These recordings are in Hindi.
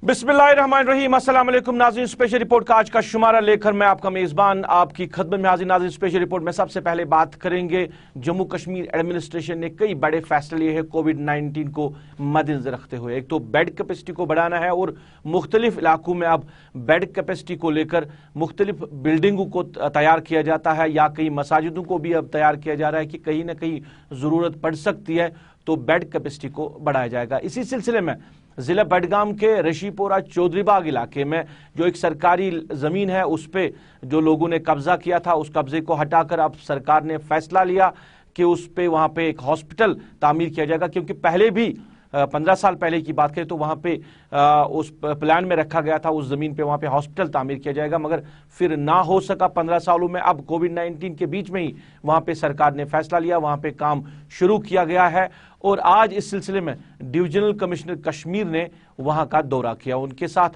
बिस्मिल्लाहिर्रहमानिर्रहीम। अस्सलाम वालेकुम नाज़रीन, स्पेशल रिपोर्ट का आज का शुमारा लेकर मैं आपका मेज़बान आपकी खदमत में हाजिर। नाज़रीन, स्पेशल रिपोर्ट में सबसे पहले बात करेंगे जम्मू कश्मीर एडमिनिस्ट्रेशन ने कई बड़े फैसले लिए हैं कोविड-19 को मद्देनजर रखते हुए। एक तो बेड कैपेसिटी को बढ़ाना है और मुख्तलिफ इलाकों में अब बेड कैपेसिटी को लेकर मुख्तलिफ बिल्डिंगों को तैयार किया जाता है या कई मसाजिदों को भी अब तैयार किया जा रहा है कि कहीं ना कहीं ज़रूरत पड़ सकती है तो बेड कैपेसिटी को बढ़ाया जाएगा। इसी सिलसिले में जिला बडगाम के रशीपोरा चौधरीबाग इलाके में जो एक सरकारी जमीन है उस पे जो लोगों ने कब्जा किया था उस कब्जे को हटाकर अब सरकार ने फैसला लिया कि उस पे वहां पे एक हॉस्पिटल तामीर किया जाएगा, क्योंकि पहले भी 15 साल पहले की बात करें तो वहां पे उस प्लान में रखा गया था उस जमीन पे वहां पे हॉस्पिटल तामीर किया जाएगा, मगर फिर ना हो सका 15 सालों में। अब कोविड-19 के बीच में ही वहां पे सरकार ने फैसला लिया, वहां पे काम शुरू किया गया है और आज इस सिलसिले में डिविजनल कमिश्नर कश्मीर ने वहां का दौरा किया। उनके साथ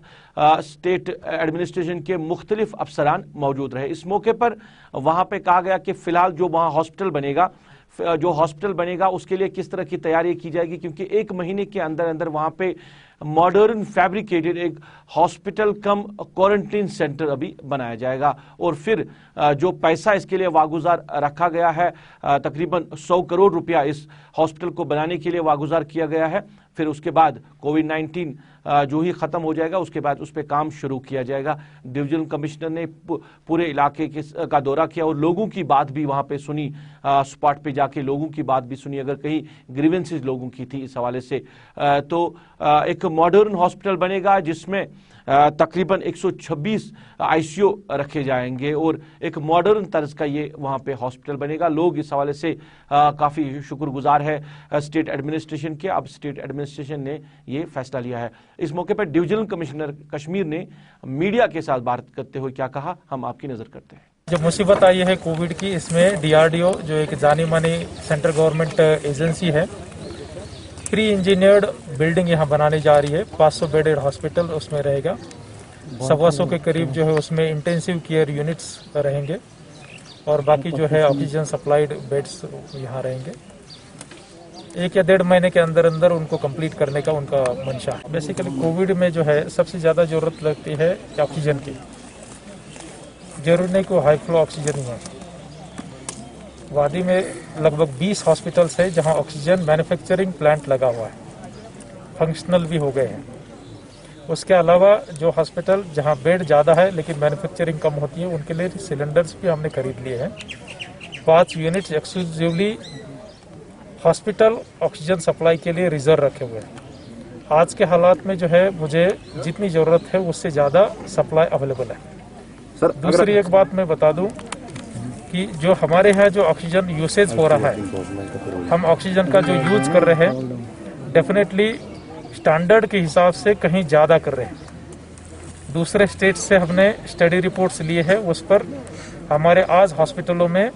स्टेट एडमिनिस्ट्रेशन के मुख्तलिफ अफसरान मौजूद रहे। इस मौके पर वहां पे कहा गया कि फिलहाल जो वहां हॉस्पिटल बनेगा उसके लिए किस तरह की तैयारी की जाएगी, क्योंकि 1 महीने के अंदर अंदर वहां पे मॉडर्न फैब्रिकेटेड एक हॉस्पिटल कम क्वारंटीन सेंटर अभी बनाया जाएगा और फिर जो पैसा इसके लिए वागुजार रखा गया है तकरीबन 100 करोड़ रुपया इस हॉस्पिटल को बनाने के लिए वागुजार किया गया है। फिर उसके बाद कोविड-19 जो ही खत्म हो जाएगा उसके बाद उस पर काम शुरू किया जाएगा। डिविजनल कमिश्नर ने पूरे इलाके का दौरा किया और लोगों की बात भी वहां पे सुनी, स्पॉट पे जाके लोगों की बात भी सुनी अगर कहीं ग्रीवेंसेस लोगों की थी इस हवाले से। तो एक मॉडर्न हॉस्पिटल बनेगा जिसमें तकरीबन 126 आईसीयू रखे जाएंगे और एक मॉडर्न तर्ज का ये वहां पे हॉस्पिटल बनेगा। लोग इस हवाले से काफी शुक्रगुजार है स्टेट एडमिनिस्ट्रेशन के। अब स्टेट एडमिनिस्ट्रेशन ने ये फैसला लिया है। इस मौके पर डिविजनल कमिश्नर कश्मीर ने मीडिया के साथ बात करते हुए क्या कहा, हम आपकी नजर करते हैं। जो मुसीबत आई है कोविड की, इसमें DRDO जो एक जानी मानी सेंट्रल गवर्नमेंट एजेंसी है, प्री इंजीनियर्ड बिल्डिंग यहाँ बनाने जा रही है। 500 बेडेड हॉस्पिटल उसमें रहेगा, 125 के करीब जो है उसमें इंटेंसिव केयर यूनिट्स रहेंगे और बाकी जो है ऑक्सीजन सप्लाइड बेड्स यहाँ रहेंगे। 1 या 1.5 महीने के अंदर अंदर उनको कंप्लीट करने का उनका मंशा है। बेसिकली कोविड में जो है सबसे ज़्यादा जरूरत लगती है ऑक्सीजन की। जरूरी नहीं कि हाई फ्लो ऑक्सीजन ही है। वादी में लगभग 20 हॉस्पिटल्स है जहां ऑक्सीजन मैन्युफैक्चरिंग प्लांट लगा हुआ है, फंक्शनल भी हो गए हैं। उसके अलावा जो हॉस्पिटल जहां बेड ज़्यादा है लेकिन मैन्युफैक्चरिंग कम होती है उनके लिए सिलेंडर्स भी हमने खरीद लिए हैं। 5 units exclusively hospital oxygen supply के लिए रिजर्व रखे हुए हैं। आज के हालात में जो है मुझे जितनी ज़रूरत है उससे ज़्यादा सप्लाई अवेलेबल है। दूसरी एक बात मैं बता दूं कि जो हमारे यहाँ जो ऑक्सीजन यूसेज हो रहा है, हम ऑक्सीजन का जो यूज कर रहे हैं डेफिनेटली स्टैंडर्ड के हिसाब से कहीं ज़्यादा कर रहे हैं। दूसरे स्टेट से हमने स्टडी रिपोर्ट्स लिए हैं, उस पर हमारे आज हॉस्पिटलों में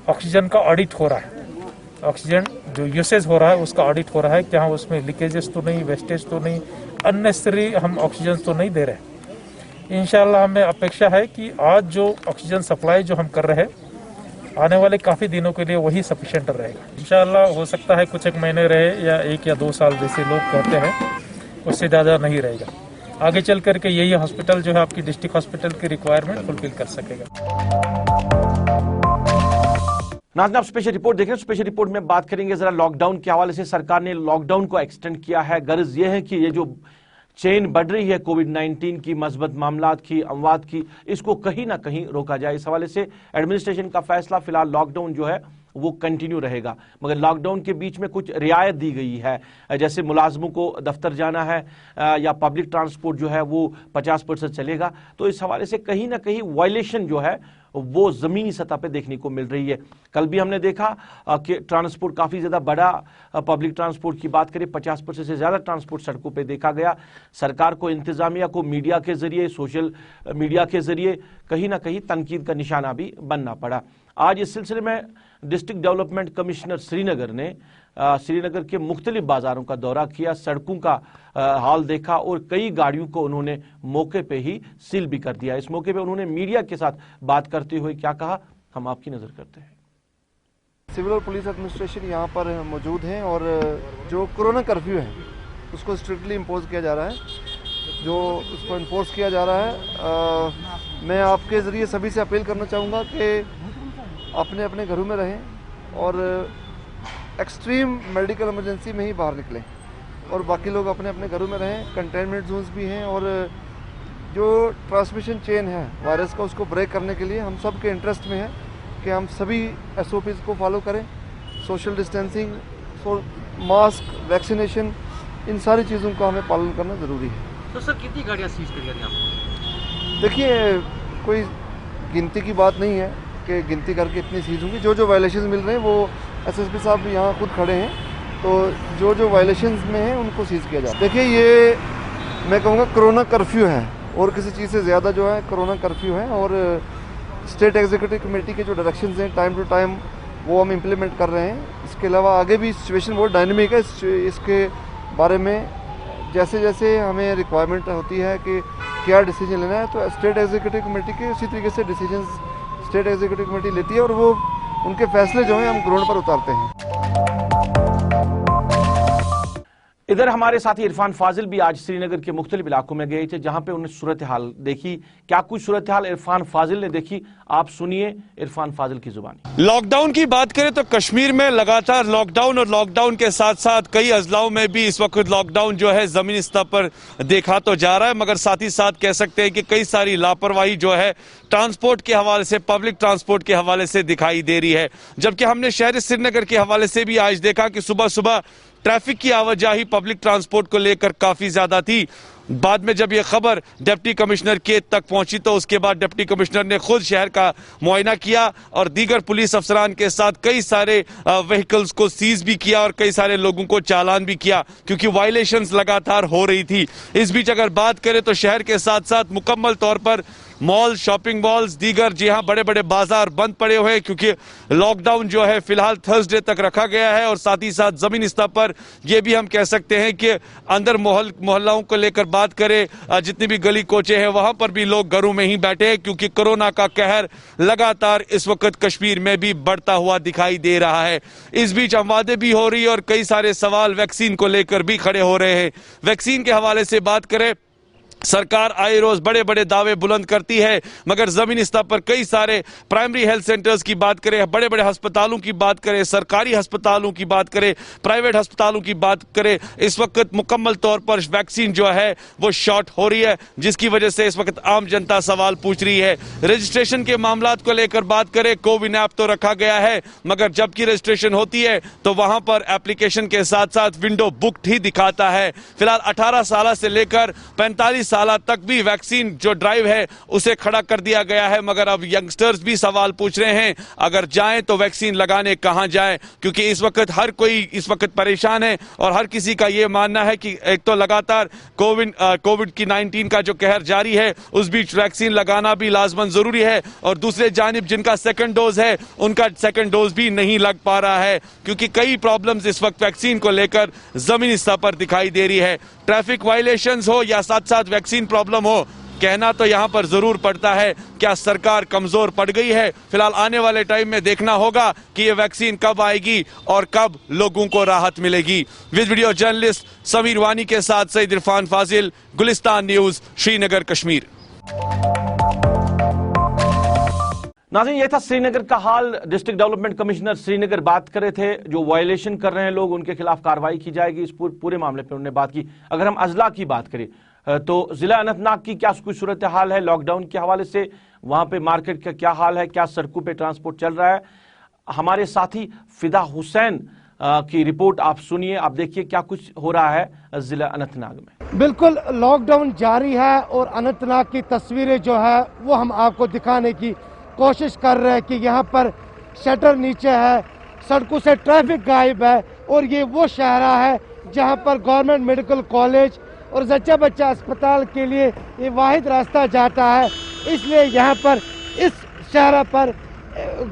ऑक्सीजन का ऑडिट हो रहा है। ऑक्सीजन जो यूसेज हो रहा है उसका ऑडिट हो रहा है, क्या उसमें लीकेजेस तो नहीं, वेस्टेज तो नहीं, अननेसेसरी हम ऑक्सीजन तो नहीं दे रहे। इंशाल्लाह हमें अपेक्षा है कि आज जो ऑक्सीजन सप्लाई जो हम कर रहे हैं आने वाले काफ़ी दिनों के लिए वही सफिशिएंट रहेगा। इंशाल्लाह हो सकता है कुछ एक महीने रहे या 1 या 2 साल जैसे लोग कहते हैं, उससे ज़्यादा नहीं रहेगा। आगे चल करके यही हॉस्पिटल जो है आपकी डिस्ट्रिक्ट हॉस्पिटल की रिक्वायरमेंट फुलफिल कर सकेगा। नाज़रीन, आप स्पेशल रिपोर्ट देख रहे हैं। स्पेशल रिपोर्ट में बात करेंगे जरा लॉकडाउन के हवाले से। सरकार ने लॉकडाउन को एक्सटेंड किया है। गर्ज यह है कि ये जो चेन बढ़ रही है कोविड-19 की, मस्बत मामलात की, अमवात की, इसको कहीं ना कहीं रोका जाए। इस हवाले से एडमिनिस्ट्रेशन का फैसला, फिलहाल लॉकडाउन जो है वो कंटिन्यू रहेगा, मगर लॉकडाउन के बीच में कुछ रियायत दी गई है। जैसे मुलाजमों को दफ्तर जाना है या पब्लिक ट्रांसपोर्ट जो है वो 50% चलेगा। तो इस हवाले से कहीं ना कहीं वायलेशन जो है वो जमीनी सतह पे देखने को मिल रही है। कल भी हमने देखा कि ट्रांसपोर्ट काफी ज्यादा बड़ा, पब्लिक ट्रांसपोर्ट की बात करें 50% से ज्यादा ट्रांसपोर्ट सड़कों पे देखा गया। सरकार को, इंतजामिया को मीडिया के जरिए, सोशल मीडिया के जरिए कहीं ना कहीं तनकीद का निशाना भी बनना पड़ा। आज इस सिलसिले में डिस्ट्रिक्ट डेवलपमेंट कमिश्नर श्रीनगर ने श्रीनगर के मुख्तलिफ बाजारों का दौरा किया, सड़कों का हाल देखा और कई गाड़ियों को उन्होंने मौके पे ही सील भी कर दिया। इस मौके पे उन्होंने मीडिया के साथ बात करते हुए क्या कहा, हम आपकी नजर करते हैं। सिविल और पुलिस एडमिनिस्ट्रेशन यहाँ पर मौजूद हैं और जो कोरोना कर्फ्यू है उसको स्ट्रिक्टली इम्पोज किया जा रहा है। जो उसको इन्फोर्स किया जा रहा है। मैं आपके ज़रिए सभी से अपील करना चाहूँगा कि अपने अपने घरों में रहें और एक्सट्रीम मेडिकल इमरजेंसी में ही बाहर निकलें और बाकी लोग अपने अपने घरों में रहें। कंटेनमेंट जोन्स भी हैं और जो ट्रांसमिशन चेन है वायरस का उसको ब्रेक करने के लिए हम सब के इंटरेस्ट में है कि हम सभी SOPs को फॉलो करें। सोशल डिस्टेंसिंग, मास्क, वैक्सीनेशन, इन सारी चीज़ों का हमें पालन करना ज़रूरी है। तो सर कितनी गाड़ियाँ सीज करी गई आपको? देखिए, कोई गिनती की बात नहीं है कि गिनती करके इतनी सीज होंगी। जो वायलेशन मिल रहे हैं वो SSP साहब भी यहाँ खुद खड़े हैं, तो जो वायलेशन में हैं उनको सीज किया जाए। देखिए, ये मैं कहूँगा कोरोना कर्फ्यू है और किसी चीज़ से ज़्यादा जो है कोरोना कर्फ्यू है। और स्टेट एग्जीक्यूटिव कमेटी के जो डायरेक्शंस हैं टाइम टू टाइम वो हम इम्प्लीमेंट कर रहे हैं। इसके अलावा आगे भी सिचुएशन बहुत डायनेमिक है। इसके बारे में जैसे जैसे हमें रिक्वायरमेंट होती है कि क्या डिसीजन लेना है, तो स्टेट एग्जीक्यूटिव कमेटी के उसी तरीके से डिसीजन स्टेट एग्जीक्यूटिव कमेटी लेती है और वो उनके फैसले जो हैं हम ग्राउंड पर उतारते हैं। इधर हमारे साथी इरफान फाजिल भी आज श्रीनगर के मुख्तलिफ इलाकों में गए थे, जहां पे उन्हें सूरत हाल देखी। क्या कुछ सूरत हाल इरफान फाजिल ने देखी, आप सुनिए इरफान फाजिल की जुबानी। लॉकडाउन की बात करें तो कश्मीर में लगातार लॉकडाउन और लॉकडाउन के साथ साथ कई अजलाओं में भी इस वक्त लॉकडाउन जो है जमीनी स्तर पर देखा तो जा रहा है, मगर साथ ही साथ कह सकते हैं कि कई सारी लापरवाही जो है ट्रांसपोर्ट के हवाले से, पब्लिक ट्रांसपोर्ट के हवाले से दिखाई दे रही है। जबकि हमने शहर श्रीनगर के हवाले से भी आज देखा कि सुबह सुबह ट्रैफिक की आवाजाही पब्लिक ट्रांसपोर्ट को लेकर काफी ज्यादा थी। बाद में जब यह खबर डिप्टी कमिश्नर के तक पहुंची तो उसके बाद डिप्टी कमिश्नर ने खुद शहर का मुआयना किया और दीगर पुलिस अफसरान के साथ कई सारे व्हीकल्स को सीज भी किया और कई सारे लोगों को चालान भी किया, क्योंकि वायलेशंस लगातार हो रही थी। इस बीच अगर बात करें तो शहर के साथ साथ मुकम्मल तौर पर मॉल, शॉपिंग मॉल्स, दीगर जी हाँ बड़े बड़े बाजार बंद पड़े हुए हैं, क्योंकि लॉकडाउन जो है फिलहाल थर्सडे तक रखा गया है। और साथ ही साथ जमीनी स्तर पर यह भी हम कह सकते हैं कि अंदर मोहल्लाओं को लेकर बात करें, जितनी भी गली कोचे हैं वहां पर भी लोग घरों में ही बैठे हैं, क्योंकि कोरोना का कहर लगातार इस वक्त कश्मीर में भी बढ़ता हुआ दिखाई दे रहा है। इस बीच हमवादे भी हो रही है और कई सारे सवाल वैक्सीन को लेकर भी खड़े हो रहे हैं। वैक्सीन के हवाले से बात करें, सरकार आए रोज बड़े बड़े दावे बुलंद करती है, मगर जमीनी स्तर पर कई सारे प्राइमरी हेल्थ सेंटर्स की बात करें, बड़े बड़े अस्पतालों की बात करें, सरकारी अस्पतालों की बात करें, प्राइवेट अस्पतालों की बात करें, इस वक्त मुकम्मल तौर पर वैक्सीन जो है वो शॉर्ट हो रही है, जिसकी वजह से इस वक्त आम जनता सवाल पूछ रही है। रजिस्ट्रेशन के मामलात को लेकर बात करें, कोविन ऐप तो रखा गया है, मगर जबकि रजिस्ट्रेशन होती है तो वहां पर एप्लीकेशन के साथ साथ विंडो बुक्ड ही दिखाता है। फिलहाल 18 साल से लेकर 45 साल तक भी वैक्सीन जो ड्राइव है उसे खड़ा कर दिया गया है, मगर अब यंगस्टर्स भी सवाल पूछ रहे हैं अगर जाएं तो वैक्सीन लगाने कहां जाएं, क्योंकि इस वक्त हर कोई इस वक्त परेशान है और हर किसी का यह मानना है कि एक तो लगातार कोविड की 19 का जो कहर जारी है, उस बीच वैक्सीन लगाना भी लाजमन जरूरी है, और दूसरे जानिब जिनका सेकंड डोज है उनका सेकंड डोज भी नहीं लग पा रहा है, क्योंकि कई प्रॉब्लम्स इस वक्त वैक्सीन को लेकर जमीनी स्तर पर दिखाई दे रही है। ट्रैफिक वायलेशंस हो या साथ साथ वैक्सीन प्रॉब्लम हो, कहना तो यहां पर जरूर पड़ता है क्या सरकार कमजोर पड़ गई है। फिलहाल आने वाले टाइम में देखना होगा कि ये वैक्सीन कब आएगी और कब लोगों को राहत मिलेगी। विद वीडियो जर्नलिस्ट समीर वानी के साथ सईद इरफान फाजिल, गुलिस्तान न्यूज, श्रीनगर, कश्मीर। नाज़रीन, ये था श्रीनगर का हाल। डिस्ट्रिक्ट डेवलपमेंट कमिश्नर श्रीनगर बात कर रहे थे, जो वायलेशन कर रहे हैं लोग उनके खिलाफ कार्रवाई की जाएगी, इस पूरे मामले पर उन्होंने बात की। अगर हम अजला की बात करें तो जिला अनंतनाग की क्या कुछ सूरत हाल है लॉकडाउन के हवाले से, वहां पे मार्केट का क्या हाल है, क्या सड़कों पे ट्रांसपोर्ट चल रहा है, हमारे साथी फिदा हुसैन की रिपोर्ट आप सुनिए, आप देखिए क्या कुछ हो रहा है जिला अनंतनाग में। बिल्कुल लॉकडाउन जारी है और अनंतनाग की तस्वीरें जो है वो हम आपको दिखाने की कोशिश कर रहे हैं कि यहाँ पर शटर नीचे है, सड़कों से ट्रैफिक गायब है, और ये वो शहरा है जहाँ पर गवर्नमेंट मेडिकल कॉलेज और जच्चा बच्चा अस्पताल के लिए ये वाहिद रास्ता जाता है। इसलिए यहाँ पर इस शहरा पर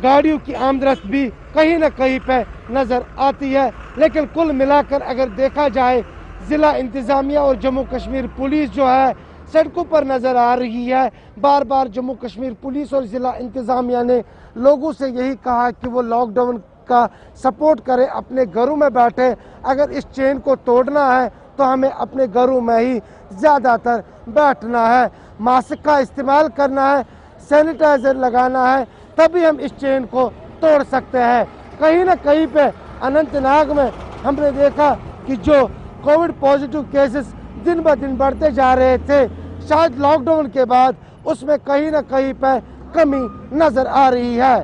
गाड़ियों की आमदरफ्त भी कहीं न कहीं पे नज़र आती है। लेकिन कुल मिलाकर अगर देखा जाए, ज़िला इंतज़ामिया और जम्मू कश्मीर पुलिस जो है सड़कों पर नज़र आ रही है। बार बार जम्मू कश्मीर पुलिस और ज़िला इंतज़ामिया ने लोगों से यही कहा कि वो लॉकडाउन का सपोर्ट करें, अपने घरों में बैठे। अगर इस चेन को तोड़ना है तो हमें अपने घरों में ही ज़्यादातर बैठना है, मास्क का इस्तेमाल करना है, सैनिटाइजर लगाना है, तभी हम इस चेन को तोड़ सकते हैं। कहीं ना कहीं पे अनंतनाग में हमने देखा कि जो कोविड पॉजिटिव केसेस दिन ब दिन बढ़ते जा रहे थे, शायद लॉकडाउन के बाद उसमें कहीं ना कहीं पे कमी नजर आ रही है,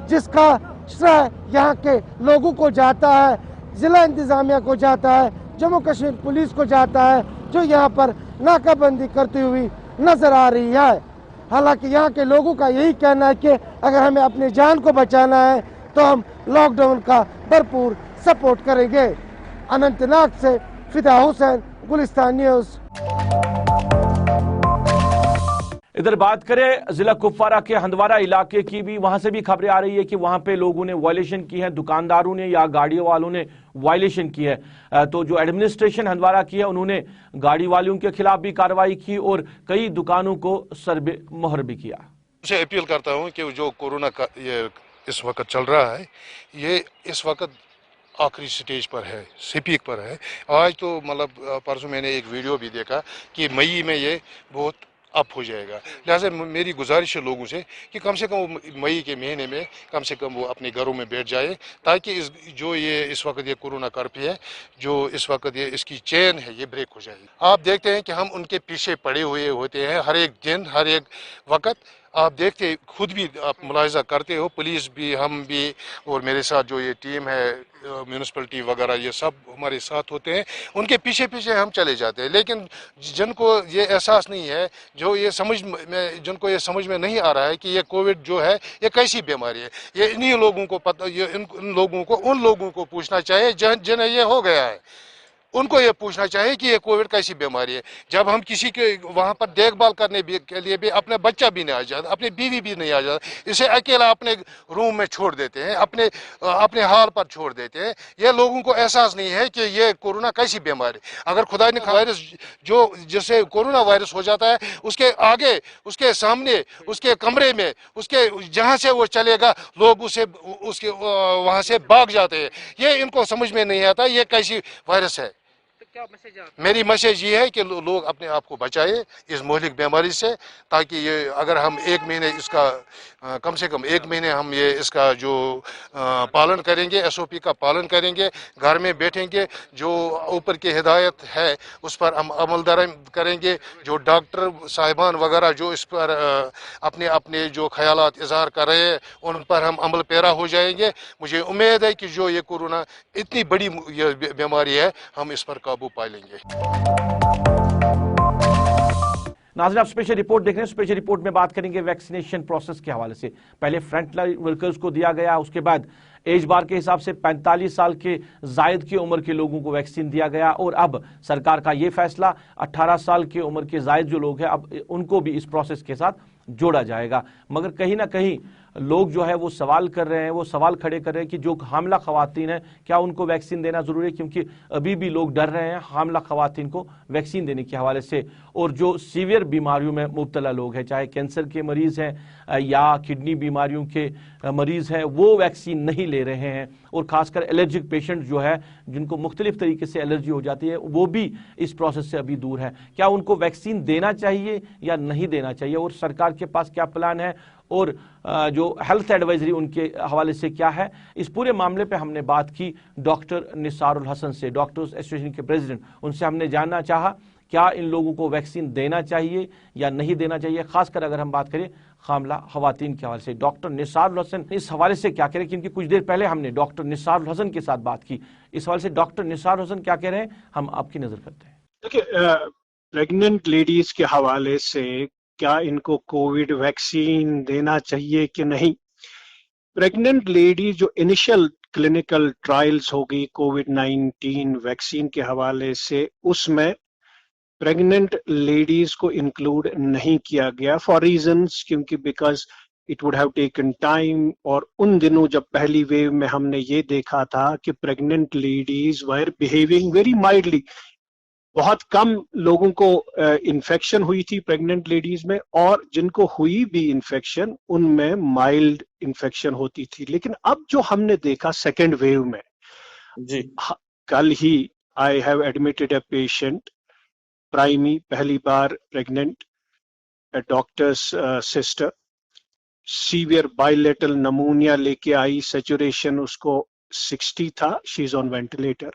जिसका श्रेय यहाँ के लोगों को जाता है, जिला इंतजामिया को जाता है, जम्मू कश्मीर पुलिस को जाता है, जो यहाँ पर नाकाबंदी करती हुई नजर आ रही है। हालांकि यहाँ के लोगों का यही कहना है कि अगर हमें अपनी जान को बचाना है तो हम लॉकडाउन का भरपूर सपोर्ट करेंगे। अनंतनाग से फिदा हुसैन, गुलिस्तान न्यूज़। इधर बात करें जिला कुपवारा के हंदवारा इलाके की भी, वहां से भी खबरें आ रही है कि वहां पे लोगों ने वायलेशन की है, दुकानदारों ने या गाड़ियों वालों ने वायलेशन की है। तो जो एडमिनिस्ट्रेशन हंदवारा की है, उन्होंने गाड़ी वालों के खिलाफ भी कार्रवाई की और कई दुकानों को सर्वे मोहर भी किया। उसे अपील करता हूं कि जो कोरोना का ये इस वक्त चल रहा है, ये इस वक्त आखिरी स्टेज पर है, पीक पर है। आज तो मतलब परसों मैंने एक वीडियो भी देखा कि मई में ये बहुत अप हो जाएगा। लिहाजा मेरी गुजारिश है लोगों से कि कम से कम मई के महीने में कम से कम वो अपने घरों में बैठ जाए, ताकि इस वक्त ये कोरोना कर्फ्यू है, जो इस वक्त ये इसकी चेन है, ये ब्रेक हो जाएगी। आप देखते हैं कि हम उनके पीछे पड़े हुए होते हैं हर एक दिन, हर एक वक्त। आप देखते खुद भी, आप मुलाहिजा करते हो, पुलिस भी, हम भी, और मेरे साथ जो ये टीम है म्यूनिसिपलिटी वगैरह, ये सब हमारे साथ होते हैं, उनके पीछे पीछे हम चले जाते हैं। लेकिन जिनको ये एहसास नहीं है, जिनको ये समझ में नहीं आ रहा है कि ये कोविड जो है ये कैसी बीमारी है, ये इन्हीं लोगों को पता, ये उन लोगों को पूछना चाहिए जिन्हें ये हो गया है। उनको ये पूछना चाहिए कि ये कोविड कैसी बीमारी है। जब हम किसी के वहाँ पर देखभाल करने के लिए भी अपने बच्चा भी नहीं आ जाता, अपनी बीवी भी नहीं आ जाता, इसे अकेला अपने रूम में छोड़ देते हैं, अपने हाल पर छोड़ देते हैं। ये लोगों को एहसास नहीं है कि ये कोरोना कैसी बीमारी। अगर खुदा ने वायरस जिससे कोरोना वायरस हो जाता है, उसके आगे, उसके सामने, उसके कमरे में, उसके जहाँ से वो चलेगा, लोग उसके वहाँ से भाग जाते हैं। ये इनको समझ में नहीं आता ये कैसी वायरस है। मेरी मैसेज ये है कि लोग अपने आप को बचाए इस मोहलिक बीमारी से, ताकि ये अगर हम एक महीने इसका कम से कम एक महीने हम ये इसका जो पालन करेंगे, SOP का पालन करेंगे, घर में बैठेंगे, जो ऊपर की हिदायत है उस पर हम अमलदारी करेंगे, जो डॉक्टर साहिबान वगैरह जो इस पर अपने अपने जो ख्यालात इजहार कर रहे हैं, उन पर हम अमल पैरा हो जाएंगे। मुझे उम्मीद है कि जो ये कोरोना इतनी बड़ी बीमारी है, हम इस पर काबू पा लेंगे। नाज़रीन, आप स्पेशल रिपोर्ट देख रहे हैं। स्पेशल रिपोर्ट में बात करेंगे वैक्सीनेशन प्रोसेस के हवाले से। पहले फ्रंटलाइन वर्कर्स को दिया गया, उसके बाद एज बार के हिसाब से 45 साल के जायद की उम्र के लोगों को वैक्सीन दिया गया, और अब सरकार का ये फैसला 18 साल की उम्र के जायद जो लोग हैं, अब उनको भी इस प्रोसेस के साथ जोड़ा जाएगा। मगर कहीं ना कहीं लोग जो है वो सवाल कर रहे हैं, वो सवाल खड़े कर रहे हैं कि जो हामला खवातीन है, क्या उनको वैक्सीन देना जरूरी है, क्योंकि अभी भी लोग डर रहे हैं हामला खवातीन को वैक्सीन देने के हवाले से। और जो सीवियर बीमारियों में मुब्तला लोग हैं, चाहे कैंसर के मरीज हैं या किडनी बीमारियों के मरीज हैं, वो वैक्सीन नहीं ले रहे हैं। और खासकर एलर्जिक पेशेंट जो है, जिनको मुख्तलिफ तरीके से एलर्जी हो जाती है, वो भी इस प्रोसेस से अभी दूर है। क्या उनको वैक्सीन देना चाहिए या नहीं देना चाहिए, और सरकार के पास क्या प्लान है, और जो हेल्थ एडवाइजरी उनके हवाले से क्या है, इस पूरे मामले पे हमने बात की डॉक्टर निसारुल हसन से, डॉक्टर्स एसोसिएशन के प्रेसिडेंट। उनसे हमने जानना चाहा क्या इन लोगों को वैक्सीन देना चाहिए या नहीं देना चाहिए, खासकर अगर हम बात करें हामला खवातीन के हवाले से। डॉक्टर निसारुल हसन इस हवाले से क्या कह रहे हैं, क्योंकि कुछ देर पहले हमने डॉक्टर निसारुल हसन के साथ बात की। इस हवाले से डॉक्टर निसारुल हसन क्या कह रहे हैं, हम आपकी नजर करते हैं। देखिए, प्रेग्नेंट लेडीज के हवाले से क्या इनको कोविड वैक्सीन देना चाहिए कि नहीं। प्रेग्नेंट लेडीज जो इनिशियल क्लिनिकल ट्रायल्स होगी कोविड-19 वैक्सीन के हवाले से, उसमें प्रेग्नेंट लेडीज को इंक्लूड नहीं किया गया फॉर रीजंस, क्योंकि because it would have taken time. और उन दिनों जब पहली वेव में हमने ये देखा था कि प्रेग्नेंट लेडीज वर बिहेविंग वेरी माइल्डली, बहुत कम लोगों को इन्फेक्शन हुई थी प्रेग्नेंट लेडीज में, और जिनको हुई भी इन्फेक्शन उनमें माइल्ड इन्फेक्शन होती थी। लेकिन अब जो हमने देखा सेकेंड वेव में जी, कल ही I have admitted a patient, primary, पहली बार pregnant, a doctor's sister, severe bilateral pneumonia लेके आई, सैचुरेशन उसको 60 था, शी इज ऑन वेंटिलेटर।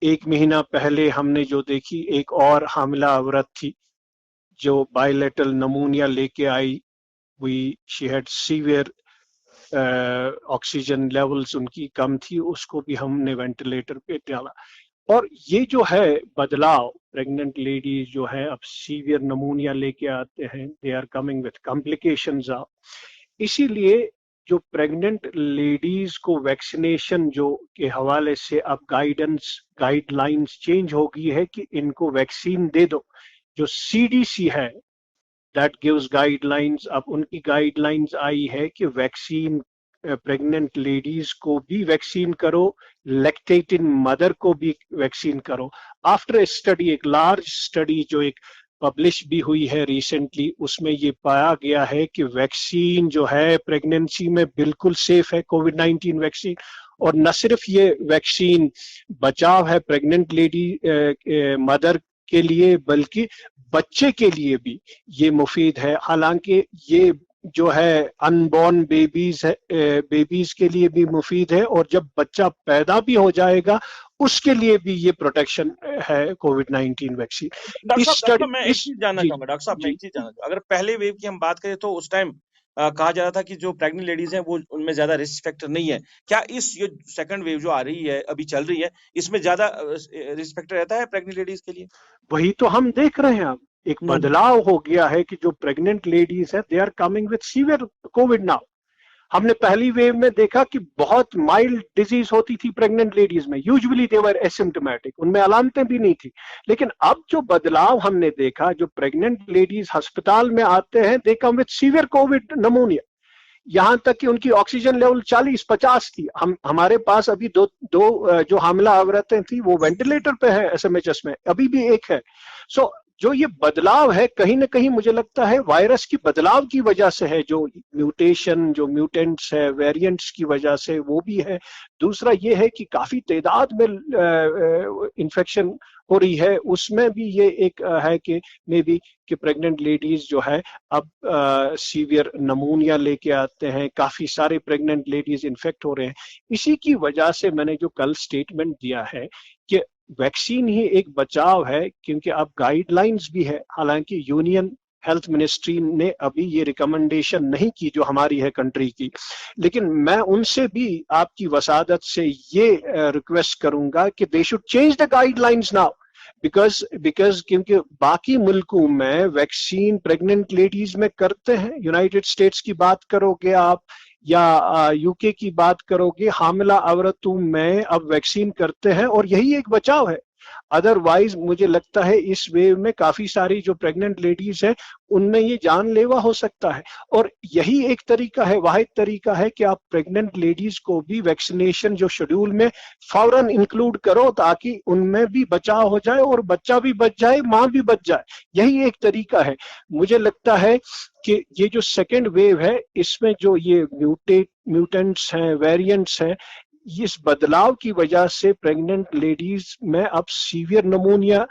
1 महीना पहले हमने जो देखी, एक और हामिला औरत थी जो बाइलेटरल नमूनिया लेके आई, she had severe oxygen levels उनकी कम थी, उसको भी हमने वेंटिलेटर पे डाला। और ये जो है बदलाव, प्रेग्नेंट लेडीज जो है अब सीवियर नमूनिया लेके आते हैं, they are coming with complications of, इसीलिए जो प्रेग्नेंट लेडीज को वैक्सीनेशन जो के हवाले से अब गाइडलाइंस चेंज हो गई है कि इनको वैक्सीन दे दो। जो CDC है दैट गिव्स गाइडलाइंस, अब उनकी गाइडलाइंस आई है कि वैक्सीन प्रेग्नेंट लेडीज को भी वैक्सीन करो, लैक्टेटिंग मदर को भी वैक्सीन करो। आफ्टर ए स्टडी, एक लार्ज स्टडी जो एक पब्लिश भी हुई है रिसेंटली, उसमें ये पाया गया है कि वैक्सीन जो है प्रेगनेंसी में बिल्कुल सेफ है, कोविड-19 वैक्सीन। और न सिर्फ ये वैक्सीन बचाव है प्रेग्नेंट लेडी मदर के लिए, बल्कि बच्चे के लिए भी ये मुफीद है। हालांकि ये जो है अनबॉर्न बेबीज के लिए भी मुफीद है, और जब बच्चा पैदा भी हो जाएगा उसके लिए भी ये प्रोटेक्शन है कोविड-19 वैक्सीन। डॉक्टर साहब मैं एक चीज जानना चाहूंगा, डॉक्टर साहब मैं एक चीज जानना चाहूंगा, अगर पहले वेव की हम बात करें तो उस टाइम कहा जा रहा था कि जो प्रेग्नेंट लेडीज हैं वो उनमें ज्यादा रिस्क फैक्टर नहीं है। क्या इस ये सेकंड वेव जो आ रही है, अभी चल रही है, इसमें ज्यादा रिस्क फैक्टर रहता है प्रेग्नेंट लेडीज के लिए? वही तो हम देख रहे हैं, अब एक बदलाव हो गया है कि जो प्रेग्नेंट लेडीज है they are coming with severe covid now. हमने पहली वेव में देखा कि बहुत माइल्ड डिजीज होती थी प्रेग्नेंट लेडीज में, यूजुअली दे वर एसिम्प्टोमेटिक, उनमें अलामतें भी नहीं थी। लेकिन अब जो बदलाव हमने देखा, जो प्रेग्नेंट लेडीज अस्पताल में आते हैं they come with severe covid pneumonia, यहाँ तक कि उनकी ऑक्सीजन लेवल 40-50 थी। हमारे पास अभी दो जो हामिला औरतें थी वो वेंटिलेटर पे है SMHS में, अभी भी एक है। सो जो ये बदलाव है कहीं ना कहीं मुझे लगता है वायरस की बदलाव की वजह से है, जो म्यूटेशन, जो म्यूटेंट्स है, वेरिएंट्स की वजह से वो भी है। दूसरा ये है कि काफी तादाद में इन्फेक्शन हो रही है, उसमें भी ये एक है कि मे बी कि प्रेग्नेंट लेडीज जो है अब सीवियर नमूनिया लेके आते हैं, काफी सारे प्रेग्नेंट लेडीज इन्फेक्ट हो रहे हैं। इसी की वजह से मैंने जो कल स्टेटमेंट दिया है कि वैक्सीन ही एक बचाव है, क्योंकि अब गाइडलाइंस भी है। हालांकि यूनियन हेल्थ मिनिस्ट्री ने अभी ये रिकमेंडेशन नहीं की जो हमारी है कंट्री की, लेकिन मैं उनसे भी आपकी वसादत से ये रिक्वेस्ट करूंगा कि they should change the guidelines now, because क्योंकि बाकी मुल्कों में वैक्सीन प्रेग्नेंट लेडीज में करते हैं। यूनाइटेड स्टेट्स की बात करोगे आप या यूके की बात करोगे, हामिला औरतों में अब वैक्सीन करते हैं और यही एक बचाव है। अदरवाइज मुझे लगता है इस वेव में काफी सारी जो प्रेग्नेंट लेडीज है उनमें ये जानलेवा हो सकता है, और यही एक तरीका है, वाहिद तरीका है कि आप प्रेग्नेंट लेडीज को भी वैक्सीनेशन जो शेड्यूल में फौरन इंक्लूड करो, ताकि उनमें भी बचाव हो जाए और बच्चा भी बच जाए, माँ भी बच जाए। यही एक तरीका है। मुझे लगता है कि ये जो सेकेंड वेव है इसमें जो ये म्यूटेंट्स हैं, वेरिएंट्स हैं, इस बदलाव की वजह से प्रेग्नेंट लेडीज में अब सीवियर नमूनिया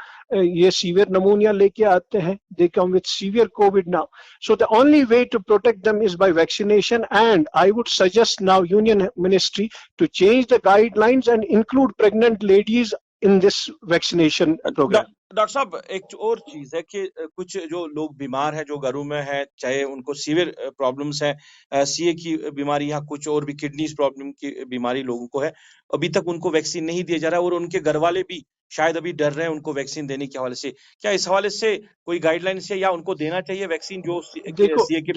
लेके आते हैं, they come with severe covid now. So the only way to protect them is by vaccination, and I would suggest now union ministry to change the guidelines and include pregnant ladies in this vaccination programme. Doctor साहब एक और चीज है कि कुछ जो लोग बीमार हैं, जो घरों में है, चाहे उनको सीवियर प्रॉब्लम्स है, सीए की बीमारी या कुछ और भी किडनीज प्रॉब्लम की बीमारी लोगों को है, अभी तक उनको वैक्सीन नहीं दिया जा रहा है, और उनके घर वाले भी शायद अभी डर रहे हैं उनको वैक्सीन देने के हवाले से। क्या इस हवाले से कोई गाइडलाइंस है या उनको देना चाहिए वैक्सीन जो सीए के?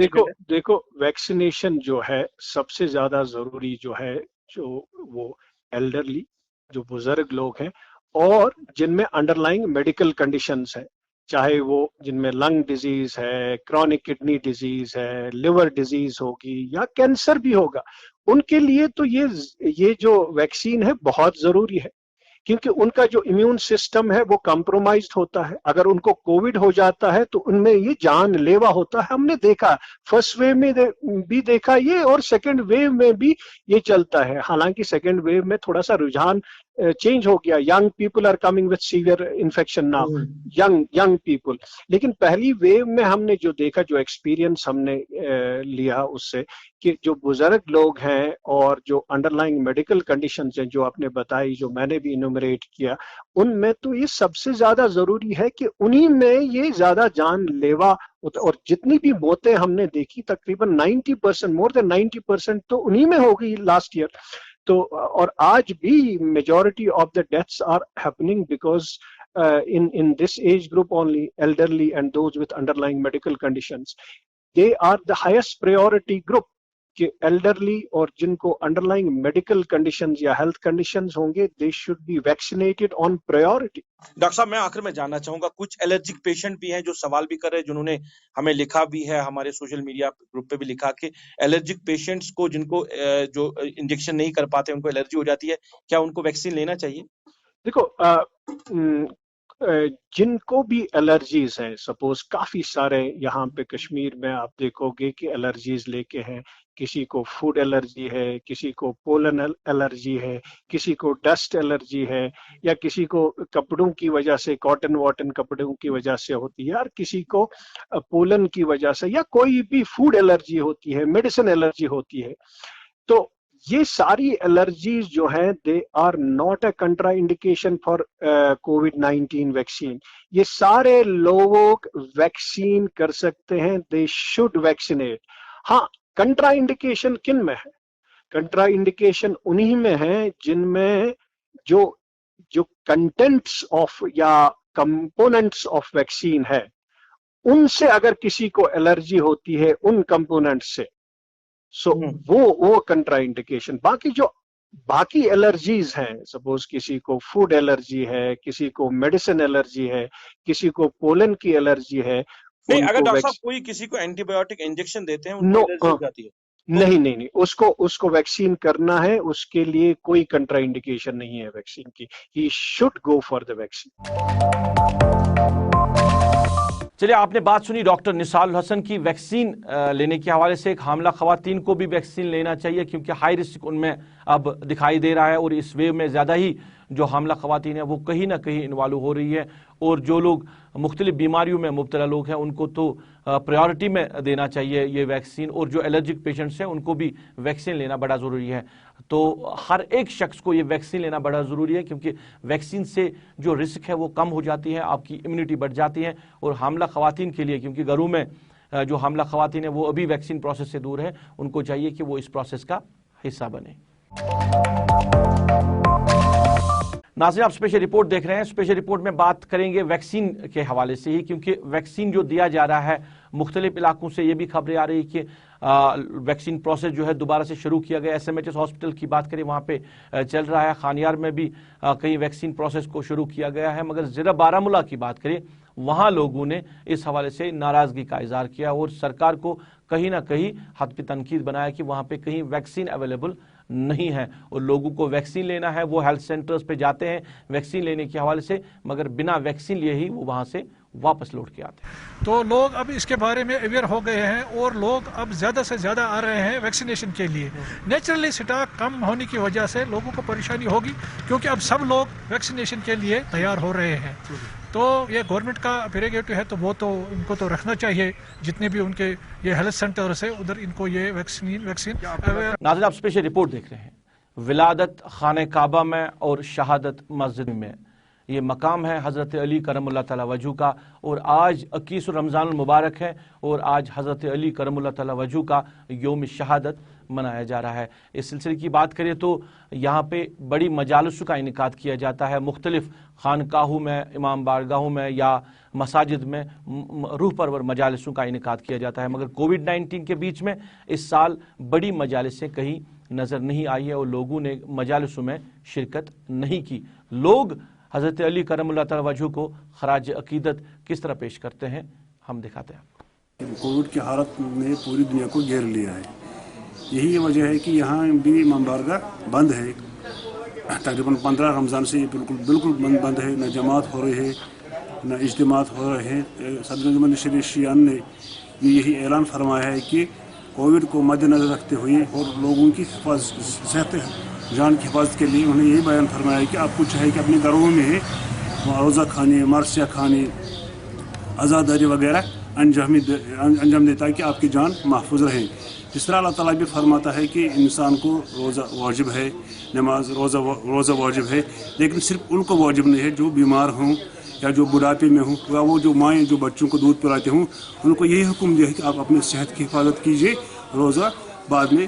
देखो वैक्सीनेशन जो है सबसे ज्यादा जरूरी जो है, जो वो एल्डरली, जो बुजुर्ग लोग हैं और जिनमें अंडरलाइंग मेडिकल कंडीशंस है, चाहे वो जिनमें लंग डिजीज है, क्रॉनिक किडनी डिजीज है, लिवर डिजीज होगी या कैंसर भी होगा, उनके लिए तो ये जो वैक्सीन है बहुत जरूरी है, क्योंकि उनका जो इम्यून सिस्टम है वो कॉम्प्रोमाइज्ड होता है। अगर उनको कोविड हो जाता है तो उनमें ये जानलेवा होता है। हमने देखा फर्स्ट वेव में भी देखा ये, और सेकंड वेव में भी ये चलता है। हालांकि सेकंड वेव में थोड़ा सा रुझान चेंज हो गया, young people are coming with severe infection now, young people. लेकिन पहली वेव में हमने जो देखा, जो एक्सपीरियंस हमने लिया उससे, कि जो बुजुर्ग लोग हैं और जो अंडरलाइंग मेडिकल कंडीशंस हैं जो आपने बताई, जो मैंने भी इनुमरेट किया, उनमें तो ये सबसे ज्यादा जरूरी है कि उन्हीं में ये ज्यादा जानलेवा, और जितनी भी मौतें हमने देखी तकरीबन 90%, मोर देन 90% तो उन्हीं में हो गई लास्ट ईयर। तो और आज भी majority of the deaths are happening because in this age group only, elderly and those with underlying medical conditions, they are the highest priority group, कि elderly और जिनको underlying medical conditions या health conditions होंगे, they should be vaccinated on priority। Doctor साहब, मैं आखिर में जानना चाहूंगा, कुछ एलर्जिक पेशेंट भी हैं जो सवाल भी कर रहे हैं, जिन्होंने हमें लिखा भी है, हमारे सोशल मीडिया ग्रुप पे भी लिखा कि एलर्जिक पेशेंट्स को, जिनको जो इंजेक्शन नहीं कर पाते, उनको एलर्जी हो जाती है, क्या उनको वैक्सीन लेना चाहिए? देखो, जिनको भी एलर्जीज हैं, सपोज काफी सारे यहाँ पे कश्मीर में आप देखोगे कि एलर्जीज लेके हैं, किसी को फूड एलर्जी है, किसी को पोलन एलर्जी है, किसी को डस्ट एलर्जी है, या किसी को कपड़ों की वजह से, कॉटन वॉटन कपड़ों की वजह से होती है, और किसी को पोलन की वजह से, या कोई भी फूड एलर्जी होती है, मेडिसिन एलर्जी होती है। तो ये सारी एलर्जीज जो हैं, they are not a contraindication for कोविड-19 वैक्सीन। ये सारे लोग वैक्सीन कर सकते हैं, दे शुड वैक्सीनेट। हाँ, कंट्रा इंडिकेशन किन में है? कंट्रा इंडिकेशन उन्हीं में है जिनमें जो कंटेंट्स ऑफ या कंपोनेंट्स ऑफ वैक्सीन है, उनसे अगर किसी को एलर्जी होती है उन कंपोनेंट्स से, सो वो कंट्रा इंडिकेशन। बाकी एलर्जीज हैं, सपोज किसी को फूड एलर्जी है, किसी को मेडिसिन एलर्जी है, किसी को पोलन की एलर्जी है। नहीं, अगर डॉक्टर साहब कोई किसी को एंटीबायोटिक इंजेक्शन देते हैं, उनको एलर्जी हो जाती है? नहीं, उसको वैक्सीन करना है, उसके लिए कोई कंट्रा इंडिकेशन नहीं है वैक्सीन की। He should go for the vaccine. चलिए, आपने बात सुनी डॉक्टर निसारुल हसन की वैक्सीन लेने के हवाले से। एक हामला खवातीन को भी वैक्सीन लेना चाहिए, क्योंकि हाई रिस्क उनमें अब दिखाई दे रहा है, और इस वेव में ज़्यादा ही जो हामला खवातीन है वो कहीं ना कहीं इन्वॉल्व हो रही है। और जो लोग मुख्तलिफ बीमारियों में मुब्तला लोग हैं, उनको तो प्रायोरिटी में देना चाहिए ये वैक्सीन, और जो एलर्जिक पेशेंट्स हैं उनको भी वैक्सीन लेना बड़ा ज़रूरी है। तो हर एक शख्स को ये वैक्सीन लेना बड़ा ज़रूरी है, क्योंकि वैक्सीन से जो रिस्क है वो कम हो जाती है, आपकी इम्यूनिटी बढ़ जाती है। और हामला खवातीन के लिए, क्योंकि घरों में जो हामला खवातीन है वो अभी वैक्सीन प्रोसेस से दूर है, उनको चाहिए कि वो इस प्रोसेस का हिस्सा बने। नाज़रीन, आप स्पेशल रिपोर्ट देख रहे हैं। स्पेशल रिपोर्ट में बात करेंगे वैक्सीन के हवाले से ही, क्योंकि वैक्सीन जो दिया जा रहा है मुख्तलिफ इलाकों से, ये भी खबरें आ रही कि वैक्सीन प्रोसेस जो है दोबारा से शुरू किया गया। SMHS हॉस्पिटल की बात करें, वहाँ पे चल रहा है। खानियार में भी कहीं वैक्सीन प्रोसेस को शुरू किया गया है। मगर ज़िला बारामूला की बात करें, वहाँ लोगों ने इस हवाले से नाराज़गी का इजहार किया और सरकार को कहीं ना कहीं हद पे तनकीद बनाया कि वहाँ पे कहीं वैक्सीन अवेलेबल नहीं है, और लोगों को वैक्सीन लेना है, वो हेल्थ सेंटर्स पे जाते हैं वैक्सीन लेने के हवाले से, मगर बिना वैक्सीन लिए ही वो वहाँ से वापस लौट के आते हैं। तो लोग अब इसके बारे में अवेयर हो गए हैं, और लोग अब ज़्यादा से ज़्यादा आ रहे हैं वैक्सीनेशन के लिए। नेचुरली स्टॉक कम होने की वजह से लोगों को परेशानी होगी, क्योंकि अब सब लोग वैक्सीनेशन के लिए तैयार हो रहे हैं। तो ये गवर्नमेंट का प्रेरोगेटिव है, तो वो तो इनको तो रखना चाहिए, जितने भी उनके ये हेल्थ सेंटर्स है उधर इनको ये वैक्सीन। नाज़रीन, आप स्पेशल रिपोर्ट देख रहे हैं। विलादत खाने काबा में और शहादत मस्जिद में, ये मकाम है हज़रत अली करमुल्लाह तआला वजहू का, और आज 21 रमज़ान मुबारक है, और आज हज़रत अली करमुल्लाह तआला वजहू का यौम शहादत मनाया जा रहा है। इस सिलसिले की बात करें तो यहाँ पे बड़ी मजालिस का इनेकाद किया जाता है, मुख्तलिफ खानकाहों में, इमाम बारगाहों में या मसाजिद में रूह परवर मजालिसों का इनेकाद किया जाता है। मगर कोविड-19 के बीच में इस साल बड़ी मजालिसें कहीं नज़र नहीं आई है, और लोगों ने मजालिसों में शिरकत नहीं की। लोग हज़रत अली करमुल्लाह तआला वजहू को खराज अकीदत किस तरह पेश करते हैं, हम दिखाते हैं आपको। कोविड की हालत ने पूरी दुनिया को घेर लिया है। यही वजह है कि यहाँ भी इमाम बारगाह बंद है। तकरीबन 15 रमज़ान से बिल्कुल बंद है। न जमात हो रही है, न इज्तिमात हो रहे हैं। सदर जमहूरियत शरीफ शियान ने यही ऐलान फरमाया है कि कोविड को मद्देनजर रखते हुए और लोगों की जान की हिफाजत के लिए उन्होंने यही बयान फरमाया कि आपको चाहिए कि अपने घरों में रोज़ा खाने, मरसिया खाने, आज़ादारी वगैरह अंजाम दे ताकि आपकी जान महफूज रहे। जिस तरह अल्लाह ताला भी फरमाता है कि इंसान को रोज़ा वाजिब है, नमाज रोज़ा वाजिब है, लेकिन सिर्फ उनको वाजिब नहीं है जो बीमार हों या जो बुढ़ापे में हों या वो जो माएँ जो बच्चों को दूध पिलाते हों, उनको यही हुक्म दिया है कि आप अपनी सेहत की हिफाजत कीजिए, रोज़ा बाद में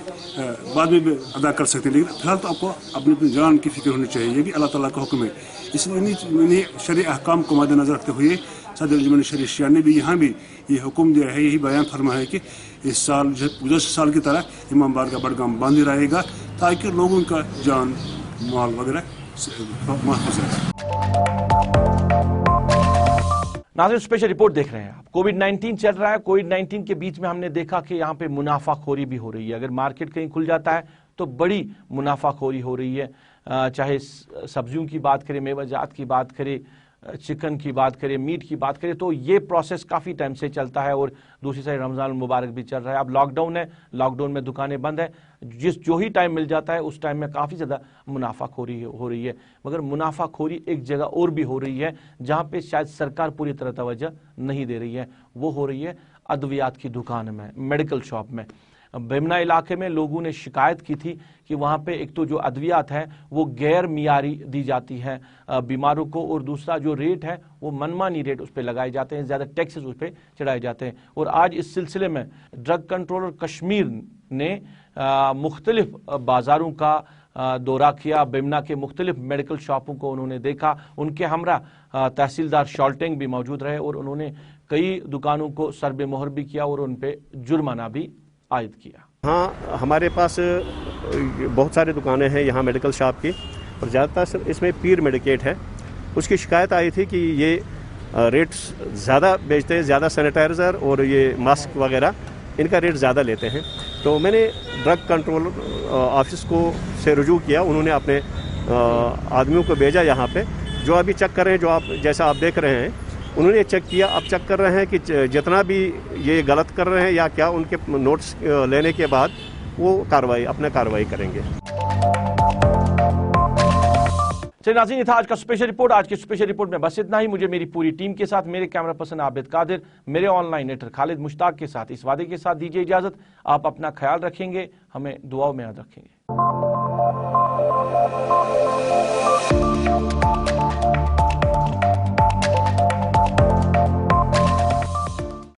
भी अदा कर सकते हैं, लेकिन फिलहाल तो आपको अपनी जान की फिक्र होनी चाहिए। ये भी अल्लाह ताला का हुक्म है। इसलिए इन्हीं शरई अहकाम को मद्देनजर रखते हुए सदर अंजुमन शरीयत शिया ने भी यहाँ भी ये हुक्म दिया है, यही बयान फरमाया है कि इस साल गुज़श्ता साल की तरह इमाम बारगाह बडगाम बंद रहेगा ताकि लोगों का जान माल वगैरह महफूज रहे। नाज़रीन, स्पेशल रिपोर्ट देख रहे हैं आप। कोविड-19 चल रहा है। कोविड-19 के बीच में हमने देखा कि यहाँ पे मुनाफाखोरी भी हो रही है। अगर मार्केट कहीं खुल जाता है तो बड़ी मुनाफाखोरी हो रही है, चाहे सब्जियों की बात करें, मेवाजात की बात करें, चिकन की बात करें, मीट की बात करें, तो ये प्रोसेस काफ़ी टाइम से चलता है। और दूसरी साइड रमज़ान मुबारक भी चल रहा है। अब लॉकडाउन है, लॉकडाउन में दुकानें बंद है, जो ही टाइम मिल जाता है उस टाइम में काफ़ी ज़्यादा मुनाफाखोरी हो रही है। मगर मुनाफाखोरी एक जगह और भी हो रही है जहाँ पे शायद सरकार पूरी तरह तवज्जो नहीं दे रही है। वो हो रही है अद्वियात की दुकान में, मेडिकल शॉप में। बेमना इलाके में लोगों ने शिकायत की थी कि वहाँ पे एक तो जो अद्वियात है वो गैर मियारी दी जाती है बीमारों को, और दूसरा जो रेट है वो मनमानी रेट उस पर लगाए जाते हैं, ज़्यादा टैक्सेस उस पर चढ़ाए जाते हैं। और आज इस सिलसिले में ड्रग कंट्रोलर कश्मीर ने मुख्तलिफ बाज़ारों का दौरा किया। बेमना के मुख्तलिफ मेडिकल शॉपों को उन्होंने देखा। उनके हमरा तहसीलदार शॉल्टेंग भी मौजूद रहे और उन्होंने कई दुकानों को सरबे मोहर भी किया और उन पर जुर्माना भी आयद किया। हाँ, हमारे पास बहुत सारी दुकानें हैं यहाँ मेडिकल शॉप की, और ज़्यादातर इसमें पीर मेडिकेट है। उसकी शिकायत आई थी कि ये रेट्स ज़्यादा बेचते हैं, ज़्यादा सैनिटाइज़र और ये मास्क वगैरह इनका रेट ज़्यादा लेते हैं। तो मैंने ड्रग कंट्रोल ऑफिस को से रुजू किया। उन्होंने अपने आदमियों को भेजा यहाँ पे, जो अभी चेक कर रहे हैं, जो आप जैसा आप देख रहे हैं उन्होंने चेक किया। अब चेक कर रहे हैं कि जितना भी ये गलत कर रहे हैं या क्या, उनके नोट्स लेने के बाद वो अपना कार्रवाई करेंगे। चलिए नाज़रीन, था आज का स्पेशल रिपोर्ट। आज की स्पेशल रिपोर्ट में बस इतना ही। मुझे मेरी पूरी टीम के साथ, मेरे कैमरा पर्सन आबिद कादिर, मेरे ऑनलाइन एडिटर खालिद मुश्ताक के साथ इस वादे के साथ दीजिए इजाजत। आप अपना ख्याल रखेंगे, हमें दुआओं में याद रखेंगे।